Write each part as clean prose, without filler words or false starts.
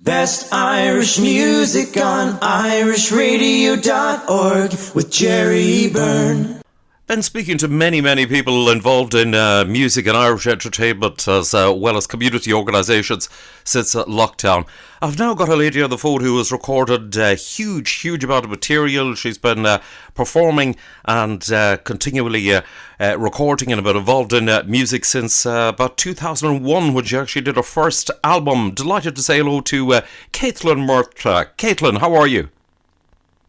Best Irish music on irishradio.org with Jerry Byrne. Been speaking to many people involved in music and Irish entertainment as well as community organisations since lockdown. I've now got a lady on the phone who has recorded a huge amount of material. She's been performing and continually recording and been involved in music since about 2001, when she actually did her first album. Delighted to say hello to Caitlin Murtage. Caitlin, how are you?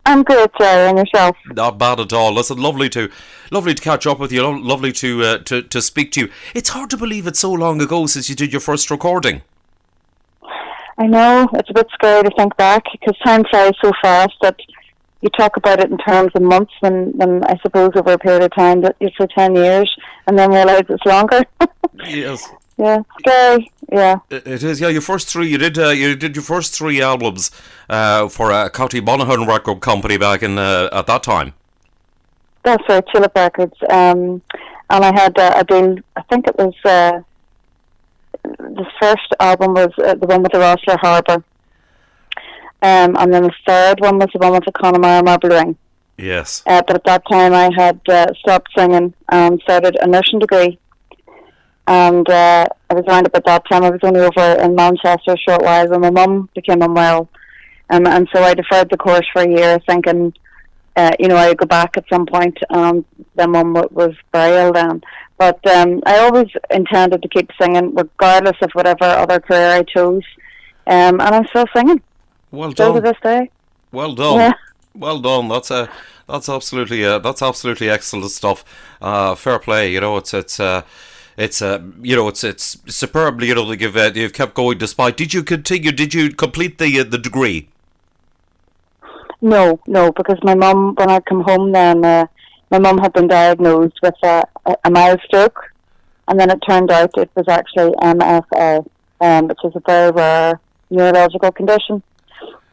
I'm good, Jerry, and yourself? Not bad at all. Listen, lovely to catch up with you. Lovely to speak to you. It's hard to believe it's so long ago since you did your first recording. I know, it's a bit scary to think back, because time flies so fast that you talk about it in terms of months, and I suppose over a period of time that it's for 10 years, and then realise it's longer. Yes. Yeah, scary. Yeah, it is. Yeah, your first three. You did your first three albums for County Monaghan record company back in at that time. That's right, Tulip Records. And I had a deal. I think it was the first album was the one with the Rossler Harbour, and then the third one was the one with the Connemara Marble Ring. Yes. But at that time, I had stopped singing and started a nursing degree. And I was around about that time. I was only over in Manchester a short while when my mum became unwell. And so I deferred the course for a year, thinking, I'd go back at some point. Then mum was very ill then. But I always intended to keep singing, regardless of whatever other career I chose. And I'm still singing. Well done. Still to this day. Well done. Yeah. Well done. That's absolutely excellent stuff. Fair play. It's superb. You've kept going despite. Did you continue? Did you complete the degree? No, because my mum, when I come home, then my mum had been diagnosed with a mild stroke, and then it turned out it was actually MSA, which is a very rare neurological condition.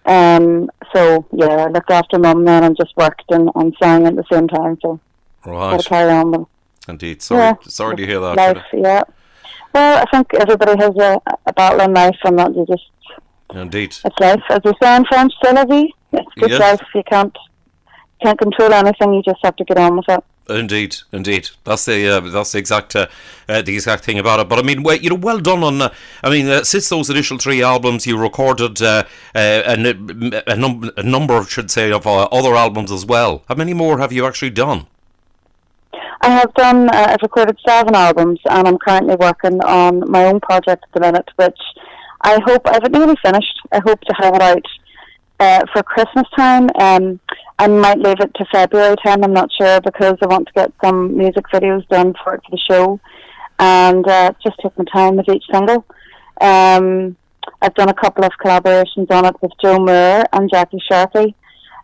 So yeah, I looked after mum then and just worked and sang at the same time. So right, got to carry on with. Indeed. Sorry to hear that. Life, yeah. Well, I think everybody has a battle in life, and that you just... Indeed. It's life. As we say in French, c'est la vie. It's just life. You can't control anything. You just have to get on with it. Indeed. That's the exact thing about it. But I mean, well done on. Since those initial three albums, you recorded a number, I should say, of other albums as well. How many more have you actually done? I have done. I've recorded 7 albums, and I'm currently working on my own project at the minute, which I hope I've nearly finished. I hope to have it out for Christmas time. I might leave it to February time. I'm not sure, because I want to get some music videos done for the show, and just take my time with each single. I've done a couple of collaborations on it with Joe Moore and Jackie Sharkey.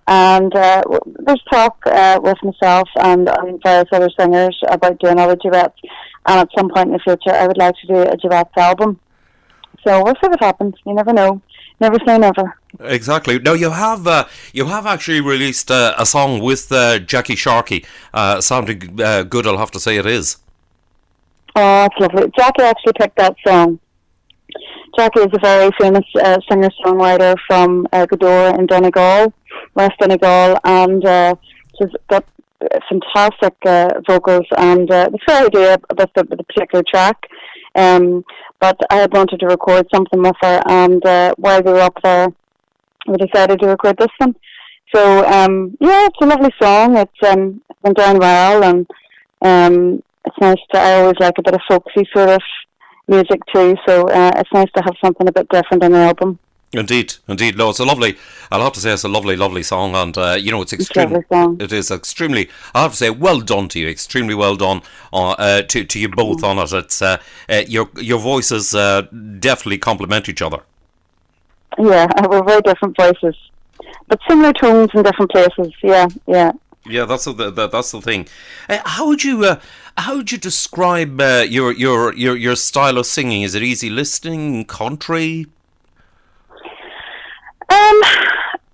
And there's talk with myself and various other singers about doing other duets. And at some point in the future, I would like to do a duets album. So we'll see what happens. You never know. Never say never. Exactly. Now you have actually released a song with Jackie Sharkey. Sounding good, I'll have to say it is. Oh, it's lovely. Jackie actually picked that song. Jackie is a very famous singer-songwriter from Godore in Donegal, West Donegal, and she's got fantastic vocals, and the fair idea about the particular track. But I had wanted to record something with her, and while we were up there, we decided to record this one. So, it's a lovely song. It's been doing well, and it's nice I always like a bit of folksy sort of music too, so it's nice to have something a bit different on the album. Indeed. No, it's a lovely song, and it's extremely. It is extremely. I have to say, well done to you. Extremely well done to you both on it. It's your voices definitely complement each other. Yeah, we're very different voices, but similar tones in different places. Yeah. Yeah, that's the thing. How would you describe your style of singing? Is it easy listening, country?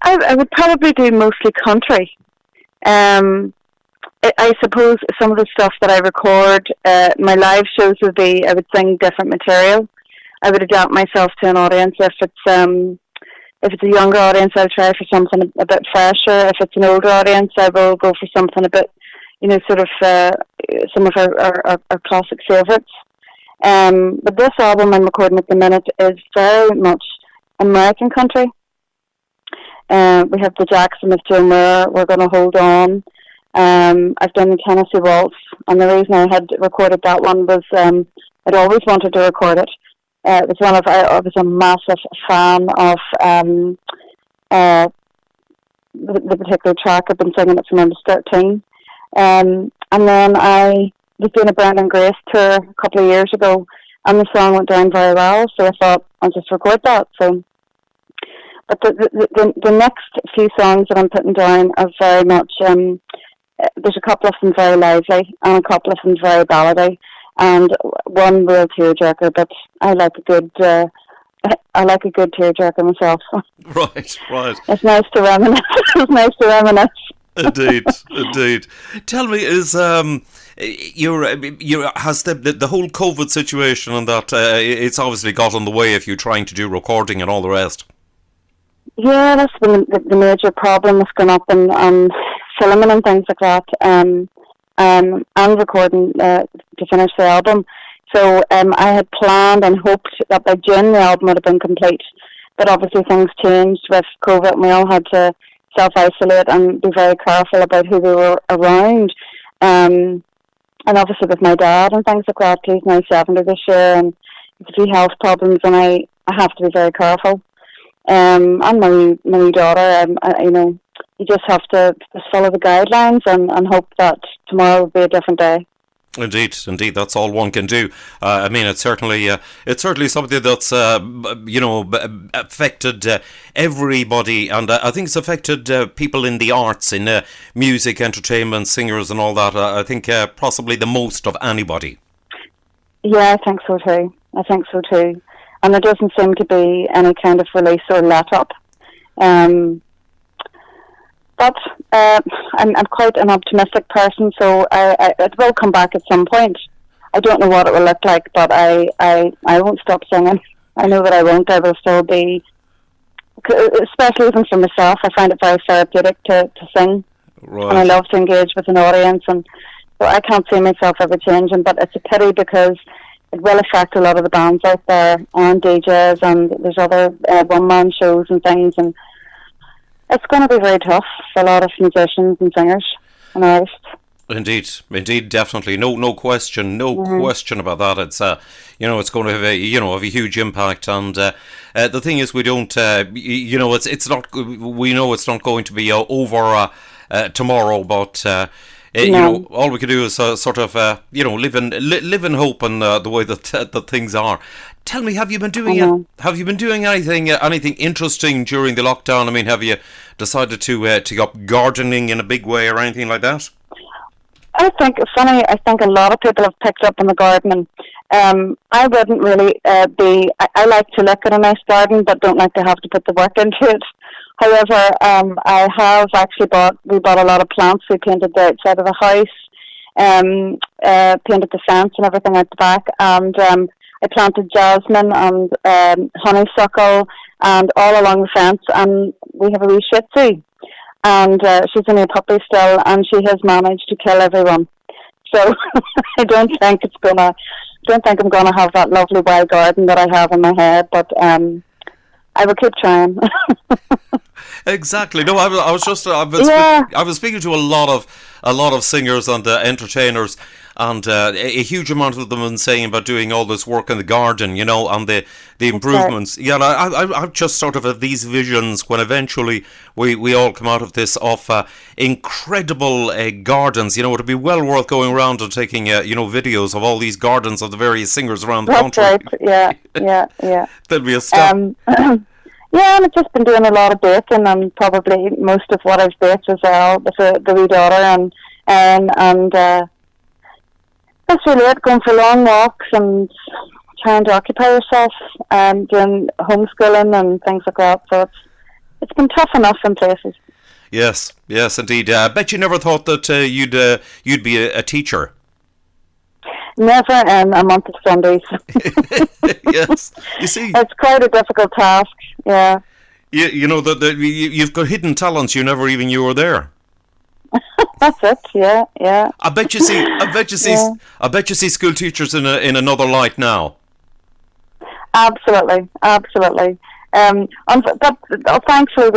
I would probably do mostly country. I suppose some of the stuff that I record, my live shows would be, I would sing different material. I would adapt myself to an audience. If it's if it's a younger audience, I'll try for something a bit fresher. If it's an older audience, I will go for something a bit, sort of some of our classic favourites. But this album I'm recording at the minute is very much American country. We have the Jackson of Joe Moore, We're Gonna Hold On. I've done the Tennessee Waltz, and the reason I had recorded that one was I'd always wanted to record it. It was I was a massive fan of the particular track. I've been singing it since I was 13. And then I was doing a Brendan Grace tour a couple of years ago, and the song went down very well, so I thought I'll just record that. So, but the next few songs that I'm putting down are very much, there's a couple of them very lively, and a couple of them very ballady, and one real tearjerker, but I like a good tearjerker myself. Right. It's nice to reminisce. It's nice to reminisce. Indeed. Tell me, is has the whole COVID situation and that it's obviously got in the way of you trying to do recording and all the rest? Yeah, that's been the major problem with going up and filming and things like that, and recording to finish the album. So I had planned and hoped that by June the album would have been complete, but obviously things changed with COVID, and we all had to self-isolate and be very careful about who we were around. And obviously with my dad and things like that, he's now 70 this year, and there's a few health problems, and I have to be very careful. And my wee daughter, you just have to just follow the guidelines and hope that tomorrow will be a different day. Indeed, that's all one can do. I mean, it's certainly something that's affected everybody, and I think it's affected people in the arts, in music, entertainment, singers, and all that. I think possibly the most of anybody. Yeah, I think so too. And there doesn't seem to be any kind of release or let up. But I'm quite an optimistic person, so it will come back at some point. I don't know what it will look like, but I won't stop singing. I know that I won't. I will still be, especially even for myself, I find it very therapeutic to sing. Right. And I love to engage with an audience, and so I can't see myself ever changing, but it's a pity because it will affect a lot of the bands out there and DJs, and there's other one-man shows and things, and it's going to be very tough for a lot of musicians and singers and artists. Indeed, definitely, no question about that. It's it's going to have a huge impact, and the thing is, we don't, it's not. We know it's not going to be over tomorrow, but all we can do is sort of live in hope and the way that things are. Tell me, have you been doing anything interesting during the lockdown? I mean, have you decided to take up gardening in a big way or anything like that? I think it's funny. I think a lot of people have picked up on the gardening. I wouldn't really be. I like to look at a nice garden, but don't like to have to put the work into it. However, I have actually we bought a lot of plants. We painted the outside of the house, painted the fence and everything at the back, and I planted jasmine and honeysuckle and all along the fence, and we have a wee Shih Tzu, and she's only a puppy still, and she has managed to kill everyone. So I don't think I'm gonna have that lovely wild garden that I have in my head, but I will keep trying. Exactly. No, I was speaking to a lot of singers and entertainers, and a huge amount of them have been saying about doing all this work in the garden, and the improvements. Right. Yeah, and I've just sort of had these visions when eventually we all come out of this of incredible gardens. It'd be well worth going around and taking videos of all these gardens of the various singers around the country. Right. Yeah. There'll be a stop. Yeah, and I've just been doing a lot of baking, and probably most of what I've baked as well with the wee daughter, and that's really it. Going for long walks and trying to occupy yourself, and doing homeschooling and things like that. So it's been tough enough in places. Yes, indeed. I bet you never thought that you'd be a teacher. Never in a month of Sundays. Yes, you see, it's quite a difficult task. Yeah. you know you've got hidden talents you never even knew were there. That's it. Yeah. I bet you see. Yeah. I bet you see school teachers in another light now. Absolutely. Thankfully, we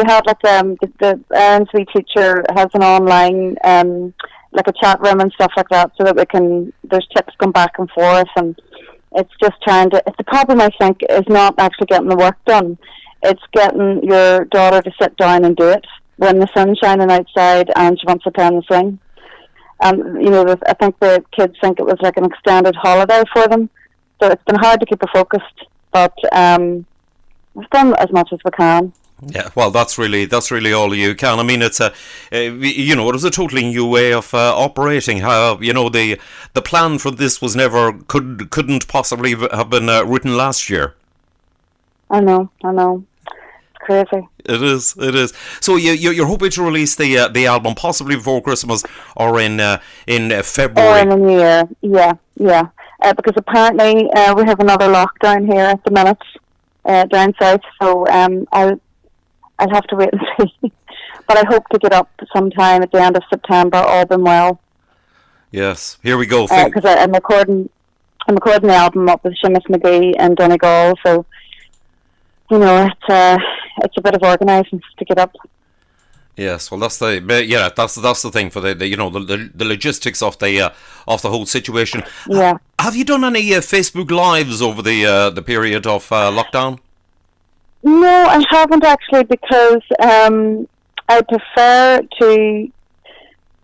have like the RNSV teacher has an online like a chat room and stuff like that, so that there's tips going back and forth, and it's just it's the problem, I think, is not actually getting the work done. It's getting your daughter to sit down and do it when the sun's shining outside and she wants to play on the swing. I think the kids think it was like an extended holiday for them, so it's been hard to keep her focused, but we've done as much as we can. Yeah, well, that's really all you can. I mean, it's it was a totally new way of operating. How the plan for this was couldn't possibly have been written last year. I know, it's crazy. It is. So you're hoping to release the album possibly before Christmas or in February. Or in the new year, yeah. Because apparently we have another lockdown here at the minute down south, so I'll have to wait and see. But I hope to get up sometime at the end of September, all been well. Yes, here we go. Because I'm recording the album up with Seamus McGee and Donegal, so it's a bit of organising to get up. Yes, well, that's the thing for the logistics of the whole situation. Yeah. Have you done any Facebook Lives over the period of lockdown? No, I haven't actually, because I prefer to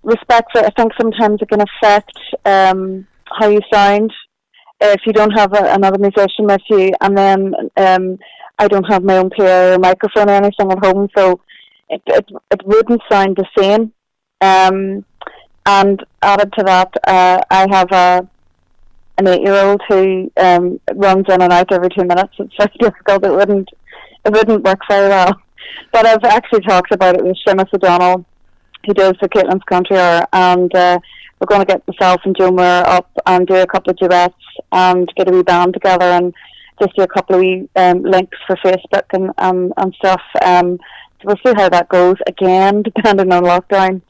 respect that. I think sometimes it can affect how you sound if you don't have another musician with you, and then I don't have my own PA or microphone or anything at home, so it wouldn't sound the same. And added to that, I have an 8-year-old who runs in and out every 2 minutes. It's very difficult. It wouldn't work very well. But I've actually talked about it with Seamus O'Donnell, who does the Caitlin's Country Hour, and we're going to get myself and Joe Moore up and do a couple of duets and get a wee band together and just do a couple of wee links for Facebook and stuff. So we'll see how that goes. Again, depending on lockdown,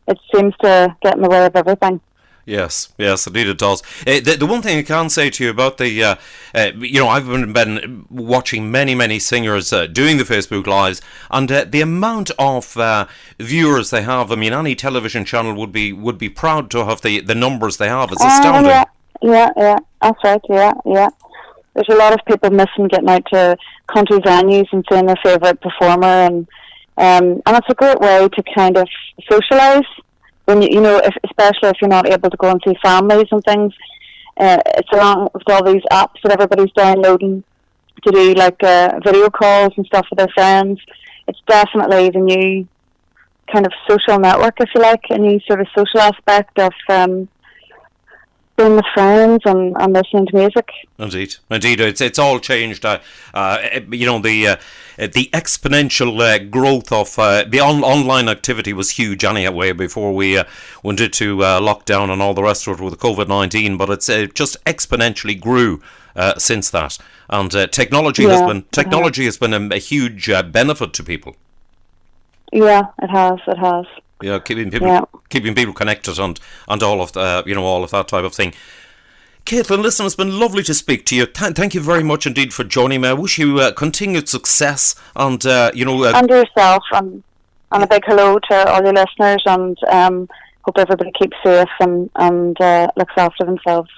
it seems to get in the way of everything. Yes, indeed it does. The one thing I can say to you about I've been watching many singers doing the Facebook Lives, and the amount of viewers they have. I mean, any television channel would be proud to have the numbers they have. It's astounding. Yeah, that's right. Yeah. There's a lot of people missing getting out to country venues and seeing their favourite performer, and it's a great way to kind of socialise. When especially if you're not able to go and see families and things, it's along with all these apps that everybody's downloading to do like video calls and stuff with their friends. It's definitely the new kind of social network, if you like, a new sort of social aspect of being with friends and listening to music. Indeed, it's all changed. The exponential growth of the online activity was huge anyway before we went into lockdown and all the rest of it with COVID-19. But it's just exponentially grew since that, and technology has been a huge benefit to people. Yeah, it has. Yeah, keeping people connected and all of all of that type of thing. Caitlin, listen, it's been lovely to speak to you. Thank you very much indeed for joining me. I wish you continued success and and yourself, and a big hello to all your listeners, and hope everybody keeps safe and looks after themselves.